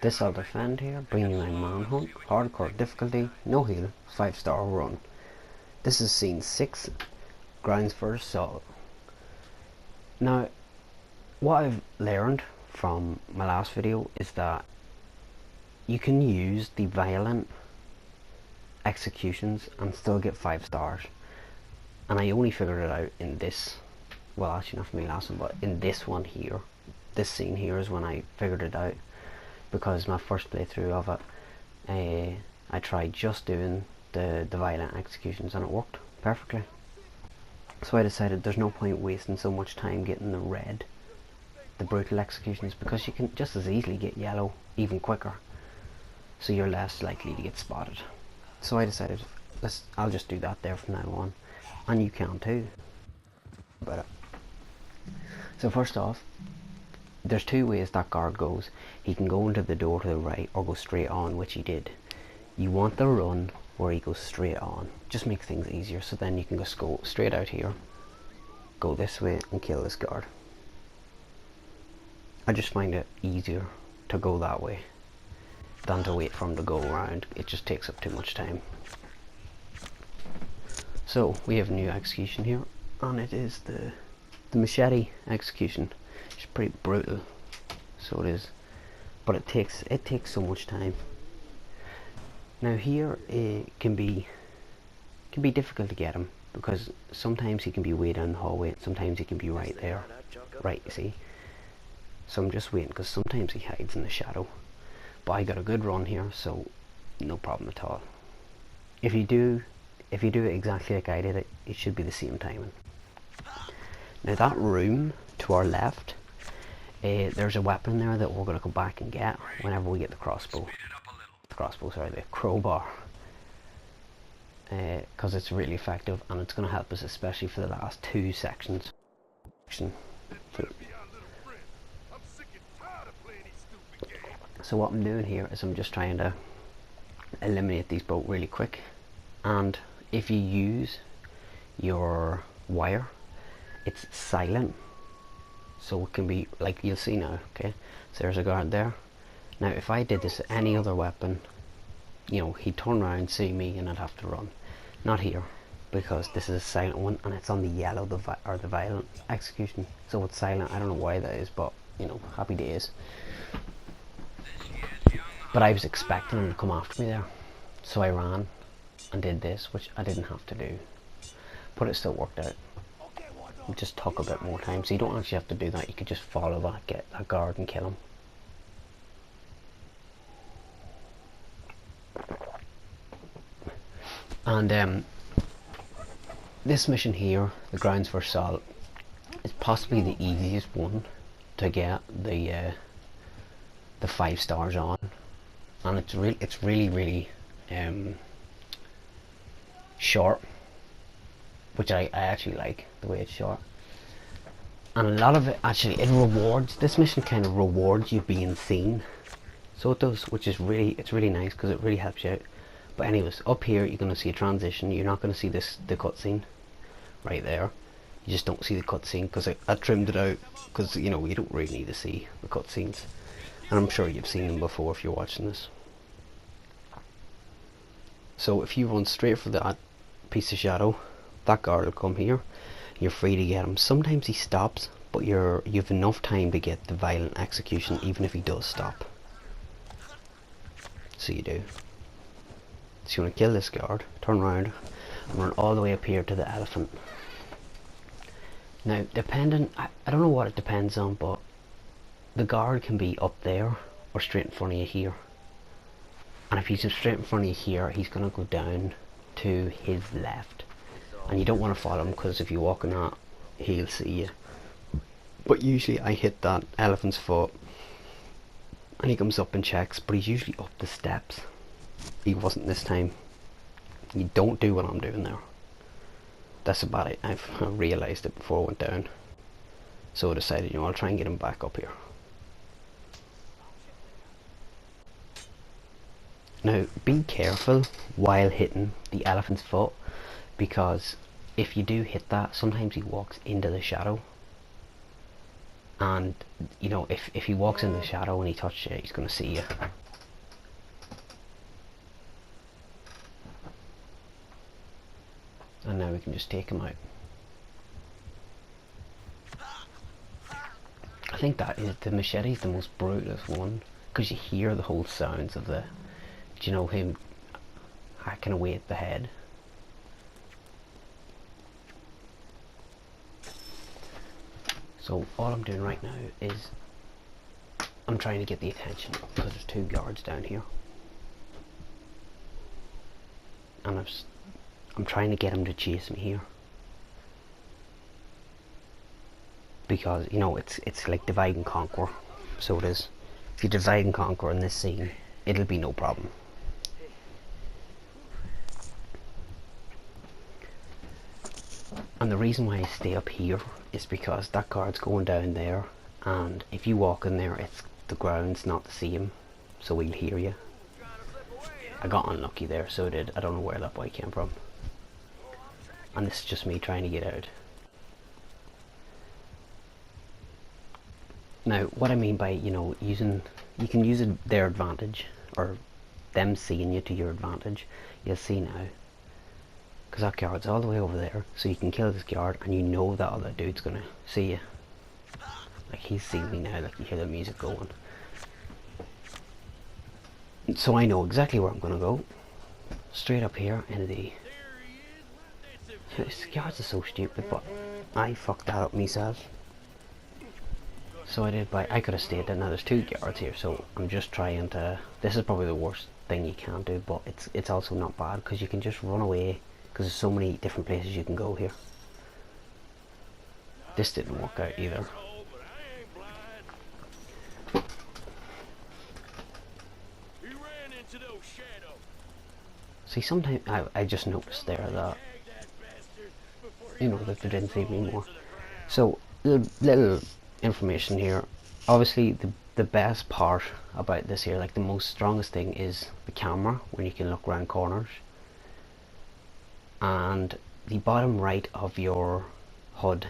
This I'll defend here, bringing my Manhunt, hardcore difficulty, no heal, 5-star run. This is scene 6, grounds for assault. Now, what I've learned from my last video is that you can use the violent executions and still get 5 stars. And I only figured it out in this, well actually not for me last one, but in this one here. This scene here is when I figured it out, because my first playthrough of it, I tried just doing the violent executions and it worked perfectly. So I decided there's no point wasting so much time getting the brutal executions, because you can just as easily get yellow even quicker, so you're less likely to get spotted. So I decided I'll just do that there from now on, and you can too. So first off, there's 2 ways that guard goes. He can go into the door to the right or go straight on, which he did. You want the run where he goes straight on, just make things easier, so then you can just go straight out here, go this way and kill this guard. I just find it easier to go that way than to wait for him to go around. It just takes up too much time. So we have a new execution here, and it is the machete execution. It's pretty brutal, so it is, but it takes so much time. Now here it can be difficult to get him, because sometimes he can be way down the hallway and sometimes he can be right there, right, you see. So I'm just waiting, because sometimes he hides in the shadow, but I got a good run here, so no problem at all. If you do it exactly like I did it, it should be the same timing. Now that room to our left, there's a weapon there that we're going to go back and get whenever we get the crossbow. The crowbar, because it's really effective and it's going to help us, especially for the last 2 sections. So what I'm doing here is I'm just trying to eliminate these both really quick, and if you use your wire, it's silent, so it can be like you'll see now. Okay, so there's a guard there. Now if I did this with any other weapon, you know, he'd turn around, see me, and I'd have to run. Not here, because this is a silent one and it's on the yellow, the violent execution, so it's silent. I don't know why that is, but you know, happy days. But I was expecting him to come after me there, so I ran and did this, which I didn't have to do, but it still worked out. It just took a bit more time, so you don't actually have to do that. You could just follow that, get that guard and kill him. And this mission here, the grounds for assault, is possibly the easiest one to get the 5 stars on, and it's really short, which I actually like the way it's short. And a lot of it actually, this mission kind of rewards you being seen, so it does, which is it's really nice, because it really helps you out. But anyways, up here you're going to see a transition. You're not going to see the cutscene right there. You just don't see the cutscene, because I trimmed it out, because you know, you don't really need to see the cutscenes, and I'm sure you've seen them before if you're watching this. So if you run straight for that piece of shadow, that guard will come here. You're free to get him. Sometimes he stops, but you've enough time to get the violent execution even if he does stop. So you do. So you want to kill this guard, turn around and run all the way up here to the elephant. Now I don't know what it depends on, but the guard can be up there or straight in front of you here. And if he's straight in front of you here, he's going to go down to his left. And you don't want to follow him, because if you walk in that, he'll see you. But usually I hit that elephant's foot and he comes up and checks, but he's usually up the steps. He wasn't this time. You don't do what I'm doing there. That's about it. I've realised it before I went down, so I decided, you know, I'll try and get him back up here. Now be careful while hitting the elephant's foot, because if you do hit that, sometimes he walks into the shadow and you know, if he walks in the shadow and he touches you, he's going to see you. And now we can just take him out. I think that is, the machete is the most brutal one, because you hear the whole sounds of the, you know, him hacking away at the head. So all I'm doing right now is I'm trying to get the attention, because there's 2 guards down here, and I'm trying to get him to chase me here, because you know it's like divide and conquer. So it is. If you divide and conquer in this scene, it'll be no problem. And the reason why I stay up here is because that guard's going down there, and if you walk in there, the ground's not the same, so we'll hear you. I got unlucky there, so I did. I don't know where that boy came from. And this is just me trying to get out. Now, what I mean by, you know, you can use their advantage, or them seeing you to your advantage. You'll see now, because that guard's all the way over there, so you can kill this guard, and you know that other dude's gonna see you. Like, he's seen me now, like you hear the music going. So I know exactly where I'm gonna go. Straight up here into the... This guards are so stupid, but I fucked that up myself. So I did, but I could have stayed there. Now there's 2 guards here, so I'm just trying to... This is probably the worst thing you can do, but it's also not bad, because you can just run away, because there's so many different places you can go here. This didn't work out either. See, sometimes I just noticed there that, you know, that there didn't seem any more. So, little information here. Obviously, the best part about this here, like the most strongest thing, is the camera, when you can look around corners. And the bottom right of your HUD,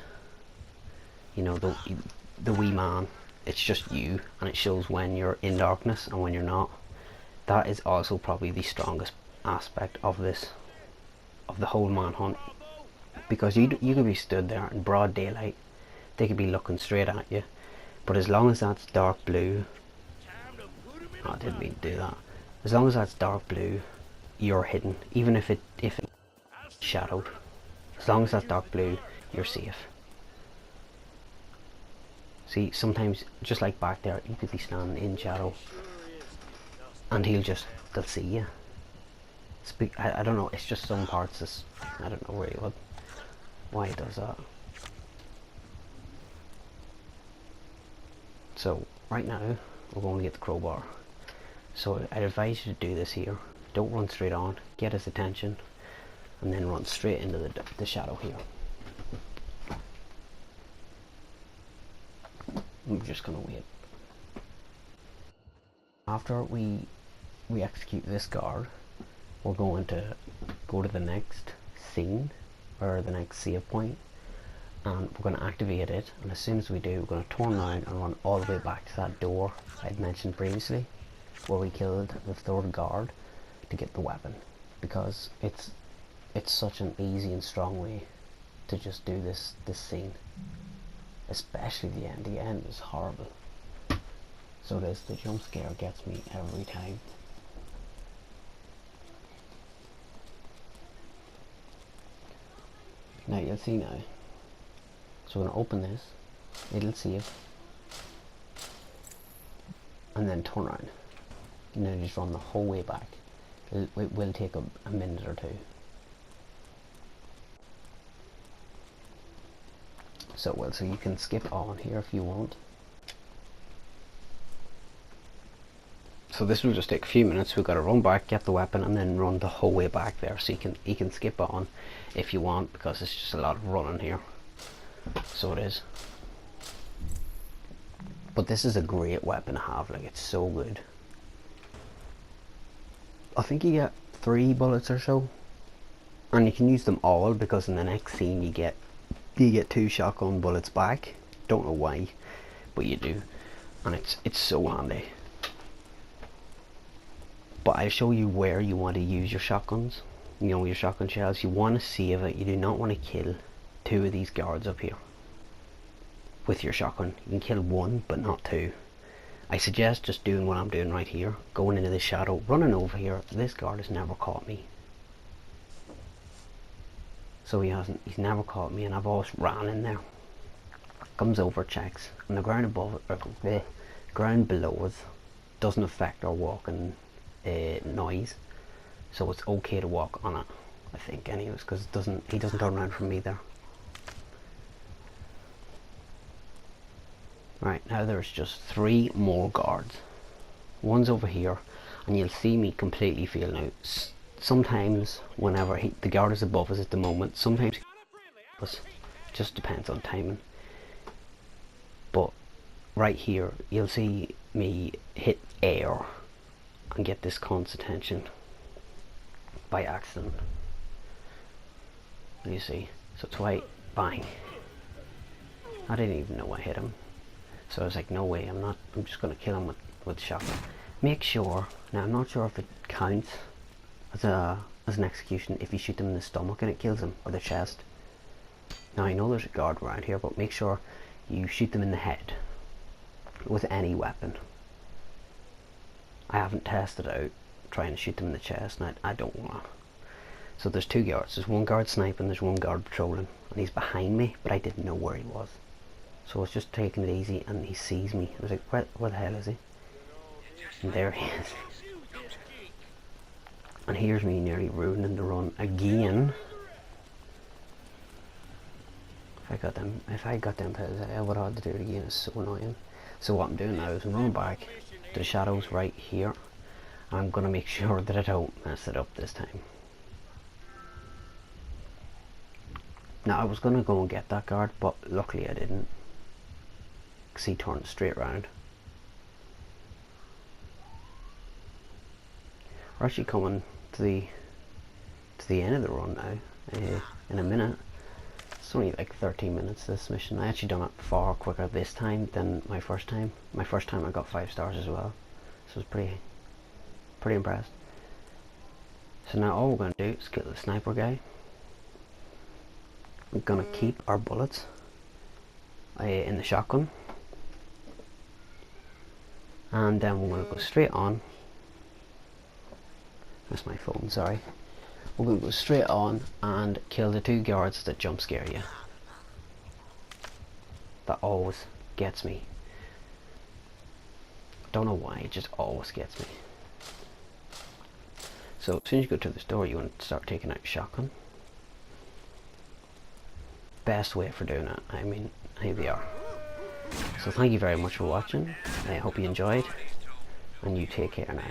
you know, the wee man, it's just you, and it shows when you're in darkness and when you're not. That is also probably the strongest aspect of this, of the whole Manhunt, because you could be stood there in broad daylight, they could be looking straight at you, but as long as that's dark blue, oh, I didn't mean to do that. As long as that's dark blue, you're hidden. Even if it's shadowed, as long as that's dark blue, you're safe. See, sometimes, just like back there, you could be standing in shadow, and they'll see you. I don't know, it's just some parts, I don't know really why it does that. So, right now, we're going to get the crowbar. So, I'd advise you to do this here. Don't run straight on, get his attention, and then run straight into the shadow here. I'm just going to wait. After we execute this guard, we're going to go to the next scene, or the next save point, and we're going to activate it, and as soon as we do, we're going to turn around and run all the way back to that door I'd mentioned previously, where we killed the 3rd guard, to get the weapon, because it's such an easy and strong way to just do this scene, especially the end. The end is horrible. So the jump scare gets me every time. Now you'll see now. So we're going to open this, it'll save, and then turn around, and then just run the whole way back. It will take a minute or 2. So you can skip on here if you want. So this will just take a few minutes. We've got to run back, get the weapon, and then run the whole way back there. So you can skip on if you want, because it's just a lot of running here. So it is. But this is a great weapon to have. Like, it's so good. I think you get 3 bullets or so, and you can use them all, because in the next scene you get 2 shotgun bullets back. Don't know why, but you do, and it's so handy. But I'll show you where you want to use your shotguns. You know, your shotgun shells. You want to save it. You do not want to kill 2 of these guards up here with your shotgun. You can kill 1, but not 2. I suggest just doing what I'm doing right here, going into the shadow, running over here. This guard has never caught me, so he's never caught me, and I've always ran in there. Comes over, checks, and the ground above it, or the ground below us, doesn't affect our walking noise, so it's okay to walk on it, I think, anyways, because he doesn't turn around from me there. Right, now there's just 3 more guards. One's over here, and you'll see me completely feel out. Sometimes, whenever the guard is above us at the moment, sometimes it just depends on timing. But right here, you'll see me hit air and get this cunt's attention by accident. You see, so it's white, bang. I didn't even know I hit him, so I was like, no way, I'm just gonna kill him with shotgun. Make sure, now I'm not sure if it counts as an execution if you shoot them in the stomach and it kills them, or the chest. Now I know there's a guard around here, but make sure you shoot them in the head with any weapon. I haven't tested out trying to shoot them in the chest, and I don't want to. So there's 2 guards. There's 1 guard sniping, there's 1 guard patrolling, and he's behind me, but I didn't know where he was. So I was just taking it easy, and he sees me. I was like, where the hell is he? And there he is. And here's me nearly ruining the run again. If I got them pills, I would have had to do it again. It's so annoying. So what I'm doing now is I'm running back to the shadows right here. I'm going to make sure that I don't mess it up this time. Now I was going to go and get that guard, but luckily I didn't, because he turned straight around. We're actually coming to the end of the run now, in a minute. It's only like 13 minutes this mission. I actually done it far quicker this time than my first time. My first time I got 5 stars as well, so I was pretty impressed. So now all we're going to do is kill the sniper guy. We're going to keep our bullets in the shotgun, and then we're going to go straight on. That's my phone, sorry. We're going to go straight on and kill the 2 guards that jump scare you. That always gets me. Don't know why, it just always gets me. So as soon as you go to this door, you want to start taking out your shotgun. Best way for doing it, I mean, here we are. So thank you very much for watching. I hope you enjoyed, and you take care now.